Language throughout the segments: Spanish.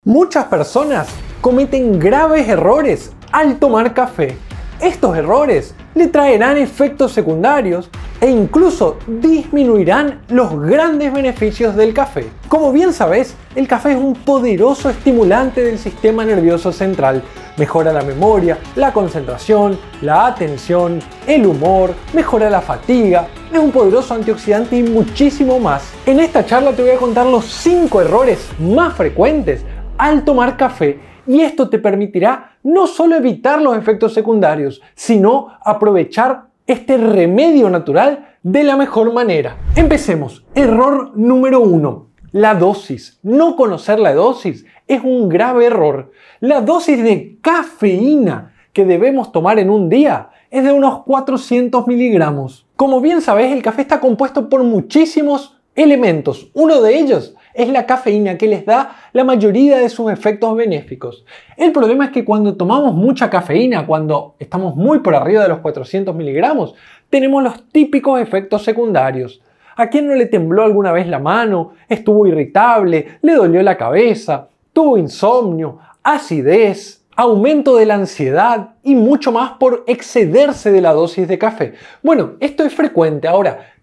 Muchas personas cometen graves errores al tomar café. Estos errores le traerán efectos secundarios e incluso disminuirán los grandes beneficios del café. Como bien sabes, el café es un poderoso estimulante del sistema nervioso central. Mejora la memoria, la concentración, la atención, el humor, mejora la fatiga, es un poderoso antioxidante y muchísimo más. En esta charla te voy a contar los 5 errores más frecuentes al tomar café, y esto te permitirá no solo evitar los efectos secundarios, sino aprovechar este remedio natural de la mejor manera. Empecemos. Error número 1. La dosis. No conocer la dosis es un grave error. La dosis de cafeína que debemos tomar en un día es de unos 400 miligramos. Como bien sabes, el café está compuesto por muchísimos elementos. Uno de ellos es la cafeína, que les da la mayoría de sus efectos benéficos. El problema es que cuando tomamos mucha cafeína, cuando estamos muy por arriba de los 400 miligramos, tenemos los típicos efectos secundarios. ¿A quién no le tembló alguna vez la mano? ¿Estuvo irritable? ¿Le dolió la cabeza? ¿Tuvo insomnio? ¿Acidez? Aumento de la ansiedad y mucho más por excederse de la dosis de café. Bueno, esto es frecuente.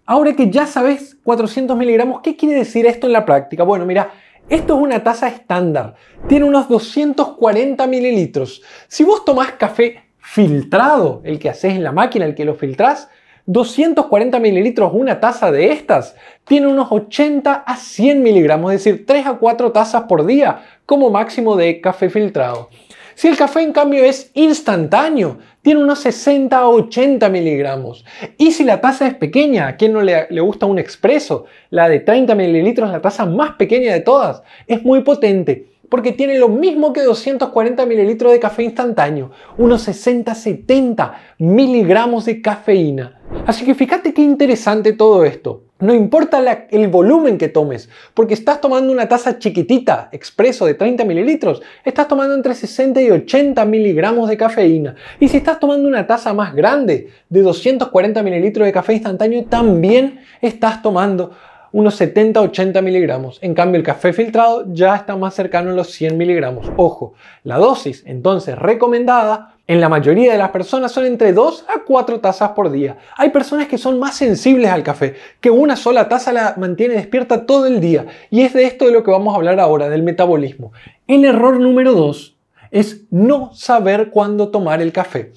Ahora que ya sabes 400 miligramos, ¿qué quiere decir esto en la práctica? Bueno, mira, esto es una taza estándar. Tiene unos 240 mililitros. Si vos tomás café filtrado, el que haces en la máquina, el que lo filtrás, 240 mililitros, una taza de estas, tiene unos 80 a 100 miligramos, es decir, 3 a 4 tazas por día como máximo de café filtrado. Si el café en cambio es instantáneo, tiene unos 60 a 80 miligramos. Y si la taza es pequeña, ¿a quién no le gusta un expreso? La de 30 mililitros, la taza más pequeña de todas, es muy potente porque tiene lo mismo que 240 mililitros de café instantáneo, unos 60 a 70 miligramos de cafeína. Así que fíjate qué interesante todo esto. No importa el volumen que tomes, porque estás tomando una taza chiquitita, expreso de 30 mililitros, estás tomando entre 60 y 80 miligramos de cafeína. Y si estás tomando una taza más grande, de 240 mililitros de café instantáneo, también estás tomando unos 70 a 80 miligramos. En cambio, el café filtrado ya está más cercano a los 100 miligramos. Ojo, la dosis entonces recomendada en la mayoría de las personas son entre 2 a 4 tazas por día. Hay personas que son más sensibles al café, que una sola taza la mantiene despierta todo el día. Y es de esto de lo que vamos a hablar ahora, del metabolismo. El error número 2 es no saber cuándo tomar el café.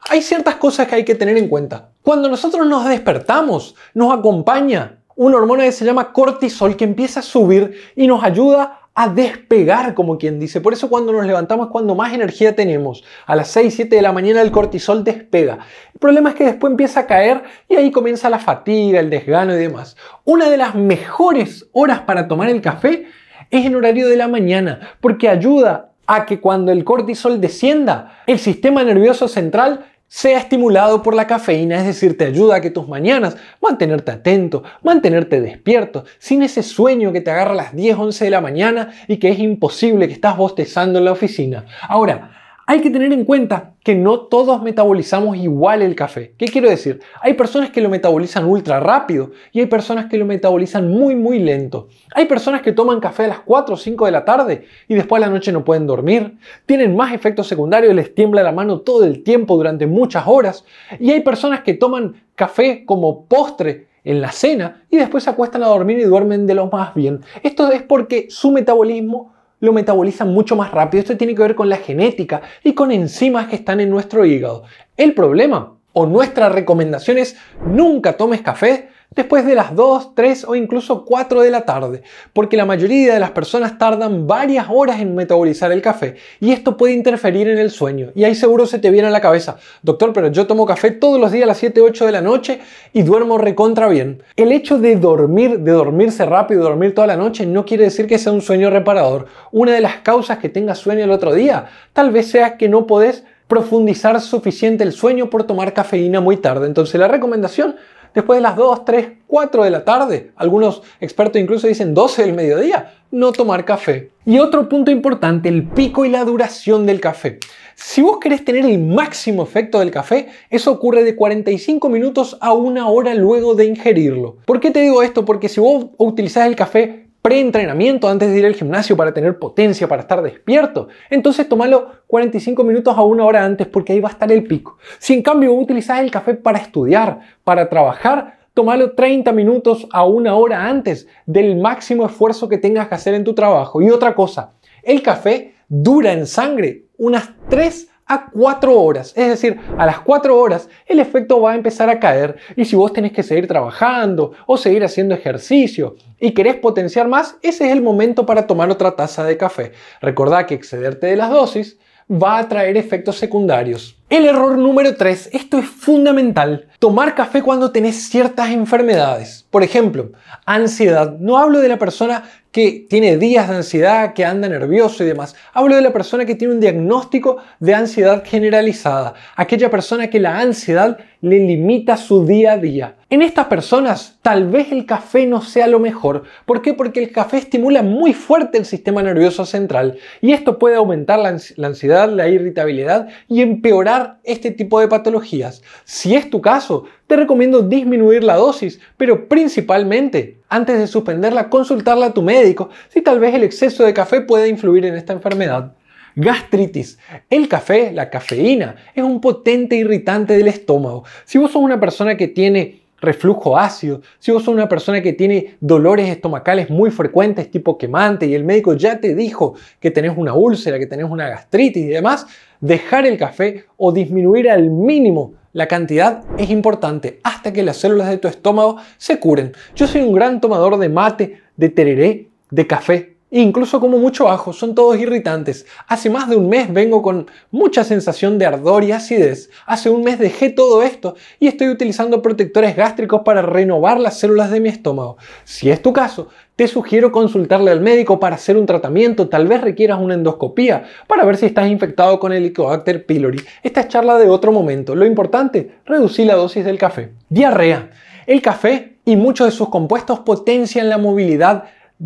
Hay ciertas cosas que hay que tener en cuenta. Cuando nosotros nos despertamos, nos acompaña una hormona que se llama cortisol, que empieza a subir y nos ayuda a despegar, como quien dice. Por eso cuando nos levantamos es cuando más energía tenemos. A las 6, 7 de la mañana el cortisol despega. El problema es que después empieza a caer y ahí comienza la fatiga, el desgano y demás. Una de las mejores horas para tomar el café es en horario de la mañana, porque ayuda a que cuando el cortisol descienda, el sistema nervioso central sea estimulado por la cafeína, es decir, te ayuda a que tus mañanas mantenerte atento, mantenerte despierto, sin ese sueño que te agarra a las 10, 11 de la mañana y que es imposible, que estás bostezando en la oficina. Ahora, hay que tener en cuenta que no todos metabolizamos igual el café. ¿Qué quiero decir? Hay personas que lo metabolizan ultra rápido y hay personas que lo metabolizan muy lento. Hay personas que toman café a las 4 o 5 de la tarde y después a la noche no pueden dormir. Tienen más efectos secundarios, les tiembla la mano todo el tiempo durante muchas horas. Y hay personas que toman café como postre en la cena y después se acuestan a dormir y duermen de lo más bien. Esto es porque su metabolismo lo metabolizan mucho más rápido. Esto tiene que ver con la genética y con enzimas que están en nuestro hígado. El problema o nuestra recomendación es nunca tomes café después de las 2, 3 o incluso 4 de la tarde, porque la mayoría de las personas tardan varias horas en metabolizar el café y esto puede interferir en el sueño. Y ahí seguro se te viene a la cabeza: doctor, pero yo tomo café todos los días a las 7, 8 de la noche y duermo recontra bien. El hecho de dormirse rápido, dormir toda la noche, no quiere decir que sea un sueño reparador. Una de las causas que tengas sueño el otro día tal vez sea que no podés profundizar suficiente el sueño por tomar cafeína muy tarde. Entonces la recomendación: después de las 2, 3, 4 de la tarde, algunos expertos incluso dicen 12 del mediodía, no tomar café. Y otro punto importante, el pico y la duración del café. Si vos querés tener el máximo efecto del café, eso ocurre de 45 minutos a 1 hora luego de ingerirlo. ¿Por qué te digo esto? Porque si vos utilizás el café preentrenamiento antes de ir al gimnasio para tener potencia, para estar despierto, entonces tómalo 45 minutos a 1 hora antes porque ahí va a estar el pico. Si en cambio utilizas el café para estudiar, para trabajar, tómalo 30 minutos a 1 hora antes del máximo esfuerzo que tengas que hacer en tu trabajo. Y otra cosa, el café dura en sangre unas 3 a 4 horas. Es decir, a las 4 horas el efecto va a empezar a caer y si vos tenés que seguir trabajando o seguir haciendo ejercicio y querés potenciar más, ese es el momento para tomar otra taza de café. Recordá que excederte de las dosis va a traer efectos secundarios. El error número 3, esto es fundamental, tomar café cuando tenés ciertas enfermedades. Por ejemplo, ansiedad. No hablo de la persona que tiene días de ansiedad, que anda nervioso y demás. Hablo de la persona que tiene un diagnóstico de ansiedad generalizada. Aquella persona que la ansiedad le limita su día a día. En estas personas, tal vez el café no sea lo mejor. ¿Por qué? Porque el café estimula muy fuerte el sistema nervioso central y esto puede aumentar la ansiedad, la irritabilidad y empeorar este tipo de patologías. Si es tu caso, te recomiendo disminuir la dosis, pero principalmente, antes de suspenderla, consultarla a tu médico si tal vez el exceso de café puede influir en esta enfermedad. Gastritis. El café, la cafeína, es un potente irritante del estómago. Si vos sos una persona que tiene reflujo ácido, si vos sos una persona que tiene dolores estomacales muy frecuentes tipo quemante y el médico ya te dijo que tenés una úlcera, que tenés una gastritis y demás, dejar el café o disminuir al mínimo la cantidad es importante hasta que las células de tu estómago se curen. Yo soy un gran tomador de mate, de tereré, de café. Incluso como mucho ajo, son todos irritantes. Hace más de un mes vengo con mucha sensación de ardor y acidez. Hace un mes dejé todo esto y estoy utilizando protectores gástricos para renovar las células de mi estómago. Si es tu caso, te sugiero consultarle al médico para hacer un tratamiento. Tal vez requieras una endoscopía para ver si estás infectado con el Helicobacter pylori. Esta es charla de otro momento. Lo importante, reducir la dosis del café. Diarrea. El café y muchos de sus compuestos potencian la movilidad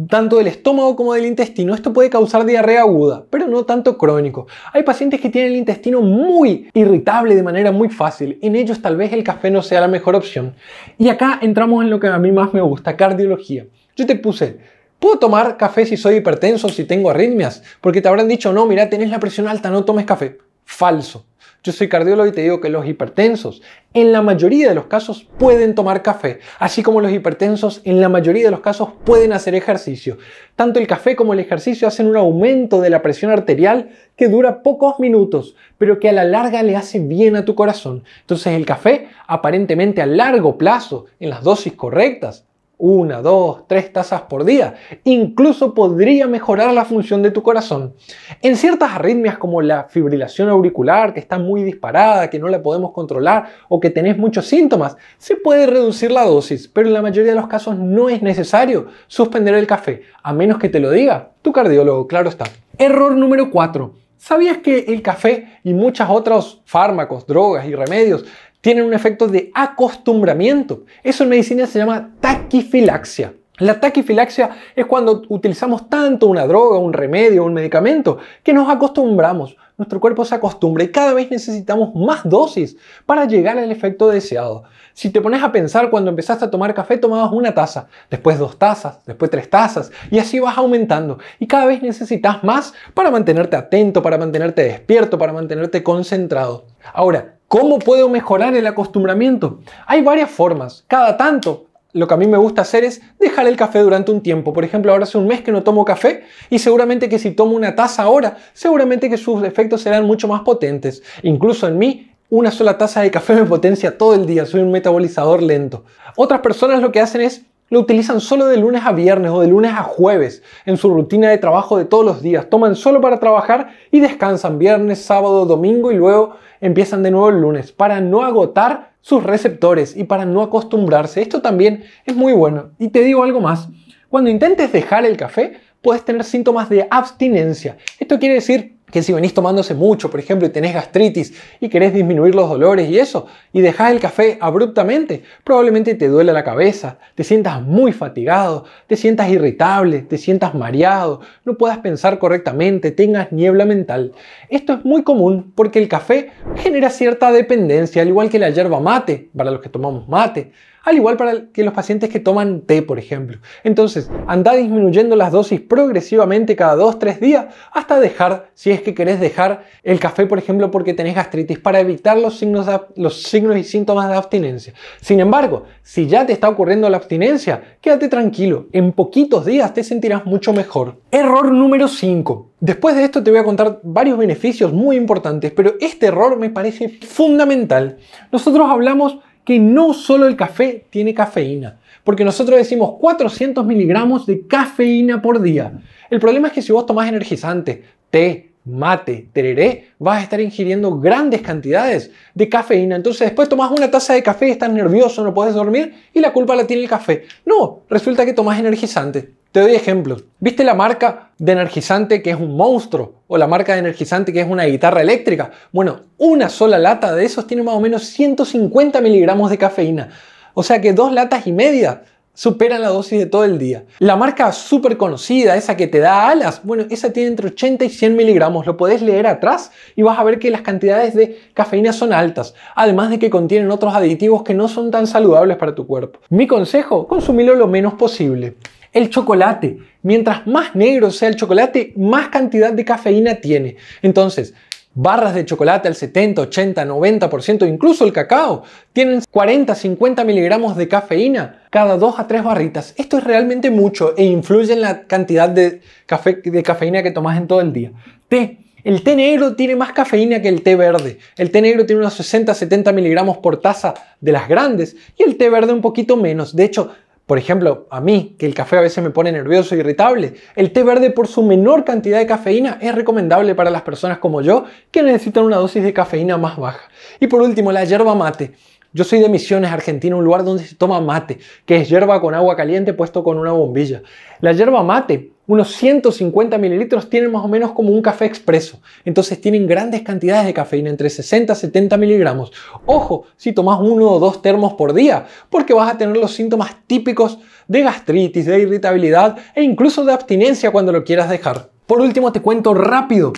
tanto del estómago como del intestino. Esto puede causar diarrea aguda, pero no tanto crónico. Hay pacientes que tienen el intestino muy irritable de manera muy fácil. En ellos tal vez el café no sea la mejor opción. Y acá entramos en lo que a mí más me gusta, cardiología. Yo te puse, ¿puedo tomar café si soy hipertenso, si tengo arritmias? Porque te habrán dicho, no, mira, tenés la presión alta, no tomes café. Falso. Yo soy cardiólogo y te digo que los hipertensos en la mayoría de los casos pueden tomar café, así como los hipertensos en la mayoría de los casos pueden hacer ejercicio. Tanto el café como el ejercicio hacen un aumento de la presión arterial que dura pocos minutos, pero que a la larga le hace bien a tu corazón. Entonces el café, aparentemente a largo plazo, en las dosis correctas, 1, 2, 3 tazas por día, incluso podría mejorar la función de tu corazón. En ciertas arritmias como la fibrilación auricular, que está muy disparada, que no la podemos controlar o que tenés muchos síntomas, se puede reducir la dosis, pero en la mayoría de los casos no es necesario suspender el café, a menos que te lo diga tu cardiólogo, claro está. Error número 4. ¿Sabías que el café y muchos otros fármacos, drogas y remedios tienen un efecto de acostumbramiento? Eso en medicina se llama taquifilaxia. La taquifilaxia es cuando utilizamos tanto una droga, un remedio, un medicamento, que nos acostumbramos. Nuestro cuerpo se acostumbra y cada vez necesitamos más dosis para llegar al efecto deseado. Si te pones a pensar, cuando empezaste a tomar café tomabas 1 taza, después 2 tazas, después 3 tazas y así vas aumentando. Y cada vez necesitas más para mantenerte atento, para mantenerte despierto, para mantenerte concentrado. Ahora, ¿cómo puedo mejorar el acostumbramiento? Hay varias formas. Cada tanto, lo que a mí me gusta hacer es dejar el café durante un tiempo. Por ejemplo, ahora hace un mes que no tomo café y seguramente que si tomo 1 taza ahora, seguramente que sus efectos serán mucho más potentes. Incluso en mí, 1 sola taza de café me potencia todo el día. Soy un metabolizador lento. Otras personas lo que hacen es lo utilizan solo de lunes a viernes o de lunes a jueves en su rutina de trabajo de todos los días. Toman solo para trabajar y descansan viernes, sábado, domingo y luego empiezan de nuevo el lunes para no agotar sus receptores y para no acostumbrarse. Esto también es muy bueno. Y te digo algo más. Cuando intentes dejar el café, puedes tener síntomas de abstinencia. Esto quiere decir que si venís tomándose mucho, por ejemplo, y tenés gastritis y querés disminuir los dolores y eso, y dejás el café abruptamente, probablemente te duela la cabeza, te sientas muy fatigado, te sientas irritable, te sientas mareado, no puedas pensar correctamente, tengas niebla mental. Esto es muy común porque el café genera cierta dependencia, al igual que la yerba mate, para los que tomamos mate. al igual para que los pacientes que toman té, por ejemplo. Entonces, anda disminuyendo las dosis progresivamente cada 2-3 días hasta dejar, si es que querés dejar el café, por ejemplo, porque tenés gastritis, para evitar los signos y síntomas de abstinencia. Sin embargo, si ya te está ocurriendo la abstinencia, quédate tranquilo, en poquitos días te sentirás mucho mejor. Error número 5. Después de esto te voy a contar varios beneficios muy importantes, pero este error me parece fundamental. Nosotros hablamos que no solo el café tiene cafeína, porque nosotros decimos 400 miligramos de cafeína por día. El problema es que si vos tomás energizante, té, mate, tereré, vas a estar ingiriendo grandes cantidades de cafeína. Entonces después tomás una taza de café, estás nervioso, no puedes dormir y la culpa la tiene el café. No, resulta que tomás energizante. Te doy ejemplos. ¿Viste la marca de energizante que es un monstruo? ¿O la marca de energizante que es una guitarra eléctrica? Bueno, una sola lata de esos tiene más o menos 150 miligramos de cafeína. O sea que 2 latas y media superan la dosis de todo el día. La marca súper conocida, esa que te da alas, bueno, esa tiene entre 80 y 100 miligramos. Lo podés leer atrás y vas a ver que las cantidades de cafeína son altas. Además de que contienen otros aditivos que no son tan saludables para tu cuerpo. Mi consejo, consumilo lo menos posible. El chocolate. Mientras más negro sea el chocolate, más cantidad de cafeína tiene. Entonces, barras de chocolate al 70, 80, 90%, incluso el cacao, tienen 40, 50 miligramos de cafeína cada 2 a 3 barritas. Esto es realmente mucho e influye en la cantidad de cafeína que tomas en todo el día. Té. El té negro tiene más cafeína que el té verde. El té negro tiene unos 60-70 miligramos por taza de las grandes y el té verde un poquito menos. De hecho, por ejemplo, a mí, que el café a veces me pone nervioso e irritable, el té verde por su menor cantidad de cafeína es recomendable para las personas como yo que necesitan una dosis de cafeína más baja. Y por último, la yerba mate. Yo soy de Misiones, Argentina, un lugar donde se toma mate, que es yerba con agua caliente puesto con una bombilla. La yerba mate, unos 150 mililitros, tienen más o menos como un café expreso. Entonces tienen grandes cantidades de cafeína, entre 60 y 70 miligramos. Ojo, si tomas 1 o 2 termos por día, porque vas a tener los síntomas típicos de gastritis, de irritabilidad e incluso de abstinencia cuando lo quieras dejar. Por último, te cuento rápido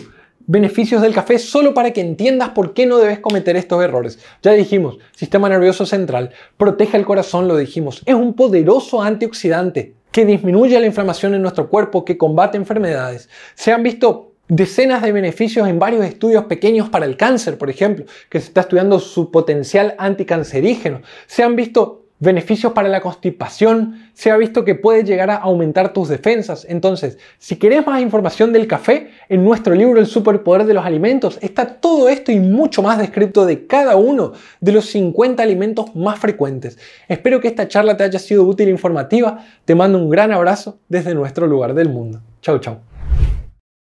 beneficios del café solo para que entiendas por qué no debes cometer estos errores. Ya dijimos, sistema nervioso central, protege el corazón, lo dijimos, es un poderoso antioxidante que disminuye la inflamación en nuestro cuerpo, que combate enfermedades. Se han visto decenas de beneficios en varios estudios pequeños para el cáncer, por ejemplo, que se está estudiando su potencial anticancerígeno. Se han visto beneficios para la constipación, se ha visto que puede llegar a aumentar tus defensas. Entonces, si querés más información del café, en nuestro libro El Superpoder de los Alimentos está todo esto y mucho más descrito de cada uno de los 50 alimentos más frecuentes. Espero que esta charla te haya sido útil e informativa. Te mando un gran abrazo desde nuestro lugar del mundo. Chau, chau.